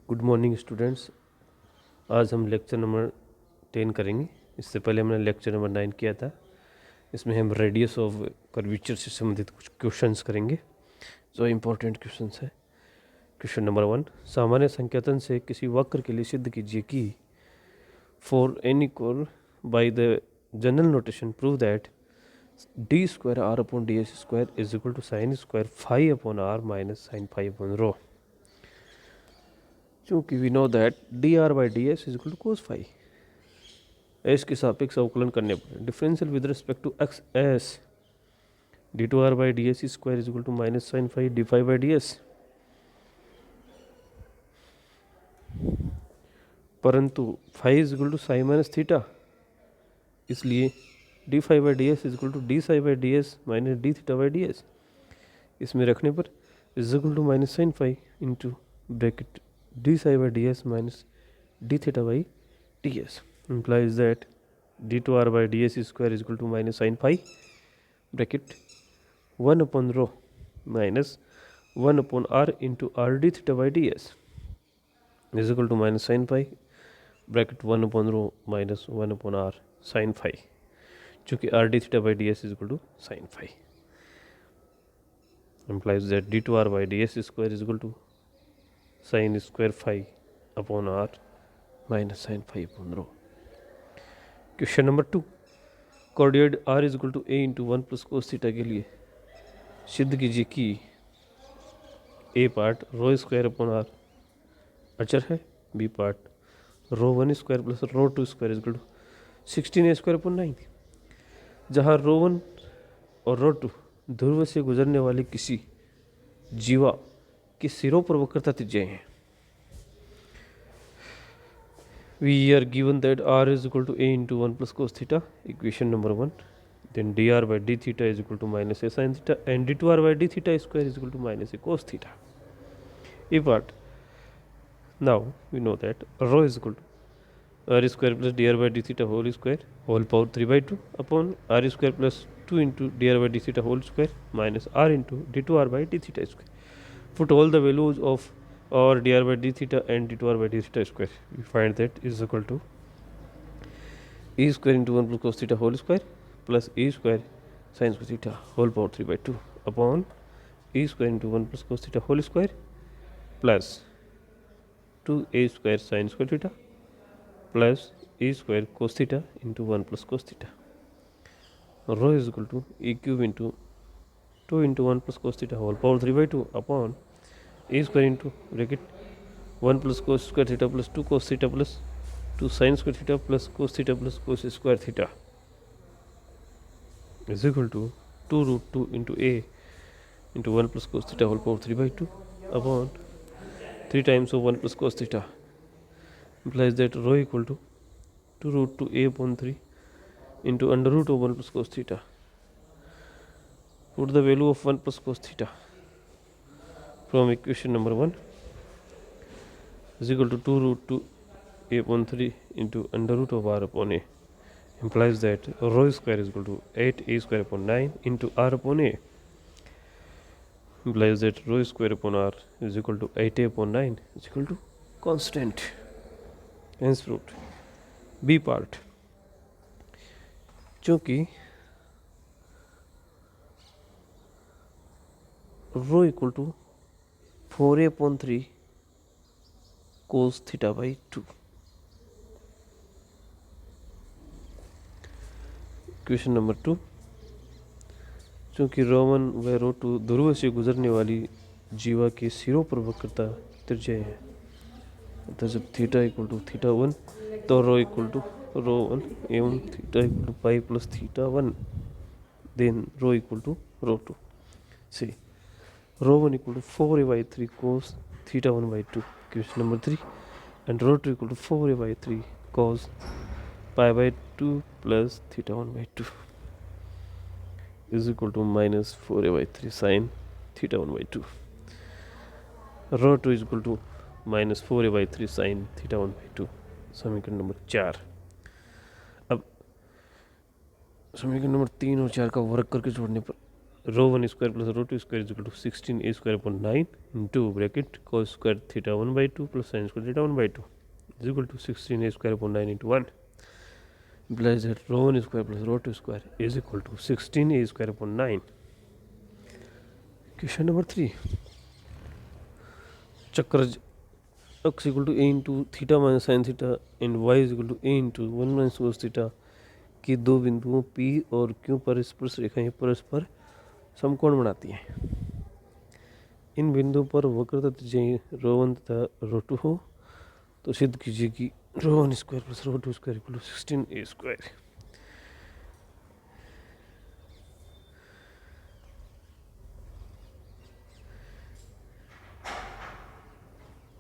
Good morning students. आज हम lecture number 10 करेंगे। इससे पहले हमने लेक्चर नंबर 9 किया था। इसमें हम रेडियस ऑफ कर्वेचर से संबंधित कुछ क्वेश्चंस करेंगे जो इम्पोर्टेंट क्वेश्चंस है। क्वेश्चन नंबर 1, सामान्य संकेतन से किसी वक्र के लिए सिद्ध कीजिए कि for any curve by the general notation prove that d square r upon d s square is equal to sine square phi upon r minus sine phi upon rho. चूँकि we know that d r by d s is equal to cos phi, s के सापेक्ष अवकलन करने पर differential with respect to x s d two r by d s square is equal to minus sine phi d phi by d s. परंतु phi is equal to psi minus theta, इसलिए d phi by d s is equal to d psi by d s minus d theta by d s. इसमें रखने पर is equal to minus sine phi into bracket d psi by d s minus d theta by d s implies that d2r by ds square is equal to minus sin phi bracket 1 upon rho minus 1 upon r into r d theta by ds is equal to minus sin phi bracket 1 upon rho minus 1 upon r sin phi, चूँकि r d theta by ds is equal to sin phi implies that d2r by ds square is equal to sin square phi upon r minus sin phi upon rho। Question number 2, coordinate r is equal to a into 1 plus cos theta के लिए सिद्ध कीजिए कि a part rho square upon r अचर है, b part rho 1 square plus rho 2 square is equal to 16a square upon 9, जहाँ रो 1 और रो 2 ध्रुव से गुजरने वाली किसी जीवा के सिरों पर वक्रता त्रिज्याएं हैं। We are given that r is equal to a into 1 plus cos theta, equation number 1. Then dr by d theta is equal to minus a sin theta and d2r by d theta square is equal to minus a cos theta. A part. Now we know that rho is equal to r square plus dr by d theta whole square whole power 3 by 2 upon r square plus 2 into dr by d theta whole square minus r into d2r by d theta square. Put all the values of or dr by d theta and d2r by d theta square. We find that is equal to e square into 1 plus cos theta whole square plus e square sin square theta whole power 3 by 2 upon e square into 1 plus cos theta whole square plus 2a square sin square theta plus e square cos theta into 1 plus cos theta. Rho is equal to e cube into 2 into 1 plus cos theta whole power 3 by 2 upon a square into bracket 1 plus cos square theta plus 2 cos theta plus 2 sin square theta plus cos theta plus cos square theta is equal to 2 root 2 into a into 1 plus cos theta whole power 3 by 2 upon 3 times of 1 plus cos theta, implies that rho equal to 2 root 2 a upon 3 into under root of 1 plus cos theta. Put the value of 1 plus cos theta from equation number 1 is equal to 2 root 2 a upon 3 into under root of r upon a, implies that rho square is equal to 8 a square upon 9 into r upon a, implies that rho square upon r is equal to 8a upon 9 is equal to constant. Hence fruit. B part, चूँकि rho equal to 4a upon 3 cos theta by 2. Question number 2, चूँकि रो 1 व रो 2 ध्रुव से गुजरने वाली जीवा के सिरों पर वक्रता त्रिज्याएं हैं, अतः जब थीटा इक्वल टू थीटा 1 तो रो इक्वल टू रो 1 एवं theta equal to pi plus theta 1, then rho equal to rho 2 से रो 1 equal to 4a by 3 cos theta 1 by 2. Question number 3, and rho 2 equal to 4a by 3 cos pi by 2 plus theta 1 by 2 is equal to minus 4a by 3 sin theta 1 by 2. Rho 2 is equal to minus 4a by 3 sin theta 1 by 2. समीकरण number 4। अब समीकरण number 3 और 4 का वर्ग करके जोड़ने पर rho 1 square plus rho 2 square is equal to 16a square upon 9 into bracket cos square theta 1 by 2 plus sin square theta 1 by 2 is equal to 16a square upon 9 into 1 implies that rho 1 square plus rho 2 square is equal to 16a square upon 9. Question number 3. Chakraj x equal to a into theta minus sin theta and y is equal to a into 1 minus cos theta की दो बिंदुओं P और Q पर स्पर्श रेखाएं परस्पर समकोण बनाती हैं. इन बिंदुओं पर वक्रता त्रिज्या रो 1 तथा रो 2 हो तो सिद्ध कीजिए कि rho 1 square plus rho 2 square equal to 16a square.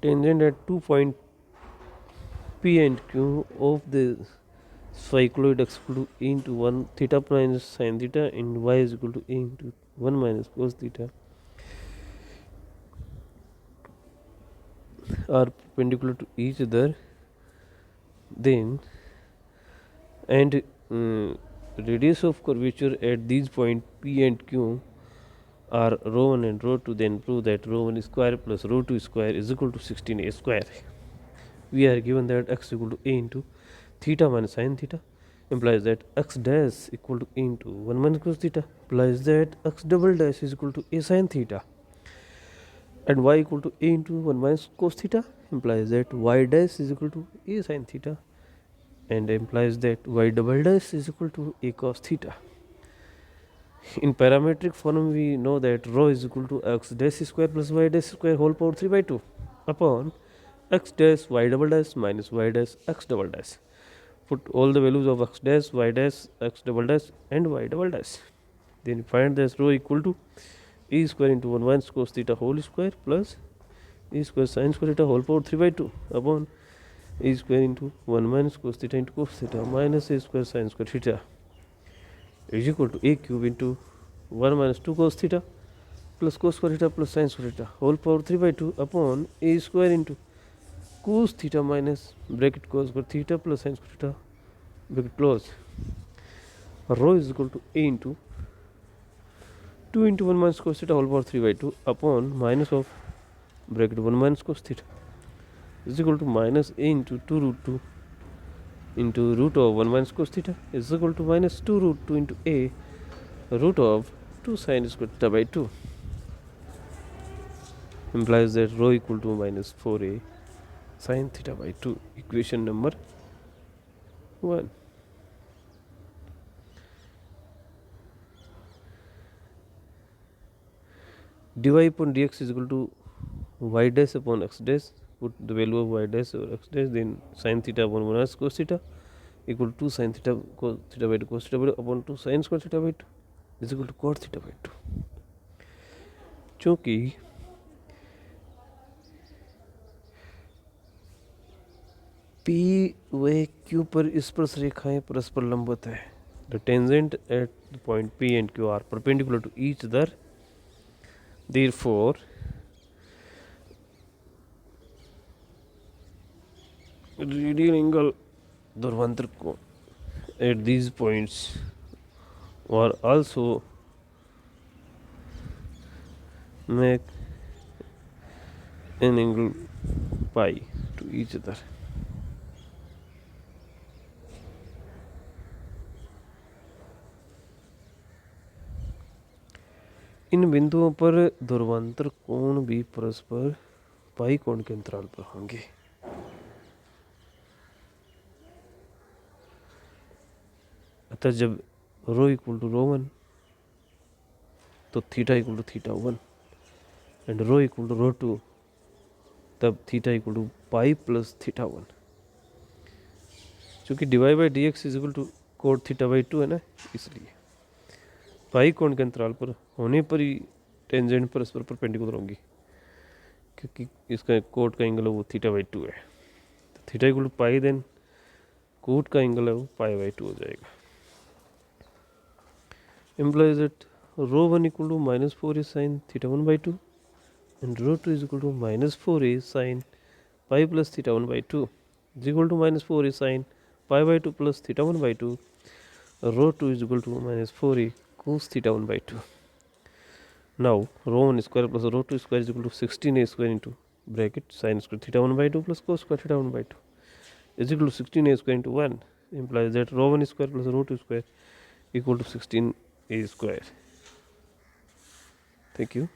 Tangent at 2 point P and Q of the cycloid x equal to a into 1 theta minus sin theta and y is equal to a into 1 minus cos theta are perpendicular to each other, then and radius of curvature at these points P and Q are rho 1 and rho 2, then prove that rho 1 square plus rho 2 square is equal to 16a square. We are given that x equal to a into theta minus sin theta implies that x dash equal to a into 1 minus cos theta implies that x double dash is equal to a sin theta, and y equal to a into 1 minus cos theta implies that y dash is equal to a sin theta and implies that y double dash is equal to a cos theta. In parametric form we know that rho is equal to x dash square plus y dash square whole power 3 by 2 upon x dash y double dash minus y dash x double dash. Put all the values of x dash, y dash, x double dash and y double dash. Then find this rho equal to e square into 1 minus cos theta whole square plus e square sin square theta whole power 3 by 2 upon e square into 1 minus cos theta into cos theta minus a square sin square theta is equal to a cube into 1 minus 2 cos theta plus cos square theta plus sin square theta whole power 3 by 2 upon a square into cos theta minus bracket cos square theta plus sin square theta bracket close. Rho is equal to a into 2 into 1 minus cos theta whole power 3 by 2 upon minus of bracket 1 minus cos theta is equal to minus a into 2 root 2 into root of 1 minus cos theta is equal to minus 2 root 2 into a root of 2 sin square theta by 2 implies that rho equal to minus 4a sin theta by 2. Equation number 1. dy upon dx is equal to y dash upon x dash. Put the value of y dash or x dash, then sin theta upon 1 minus cos theta equal to 2 sin theta cos theta by 2 cos theta by 2 upon 2 sin square theta by 2 is equal to cot theta by 2. चूँकि P व Q पर स्पर्श रेखाएं परस्पर लंबवत है. The tangent at the point P and Q are perpendicular to each other. Therefore, radial angle ध्रुवांतर कोण at these points are also make an angle pi to each other. इन बिंदुओं पर ध्रुवांतर कोण भी परस्पर पाई कोण के अंतराल पर होंगे. अतः जब रो इक्वल टू रो 1 तो theta equal to theta 1 and rho equal to rho 2 तब theta equal to pi plus theta 1. क्योंकि dy by d x is equal to cot theta by 2 है ना, इसलिए पाई कोण के अंतराल पर होने पर ही टेंजेंट परस्पर परपेंडिकुलर होंगी, क्योंकि इसका कोट का एंगल है वो थीटा बाई 2 है. तो theta equal to pi, then cot का एंगल है वो पाई बाई 2 हो जाएगा. implies that rho 1 equal to minus 4a sin theta 1 by 2 and rho 2 is equal to minus 4a sin pi plus theta 1 by 2 is equal to minus 4a sin pi by 2 plus theta 1 by 2. Rho 2 is equal to minus 4a cos theta 1 by 2. Now rho 1 square plus rho 2 square is equal to 16a square into bracket sin square theta 1 by 2 plus cos square theta 1 by 2 is equal to 16a square into 1, implies that rho 1 square plus rho 2 square equal to 16a square. Thank you.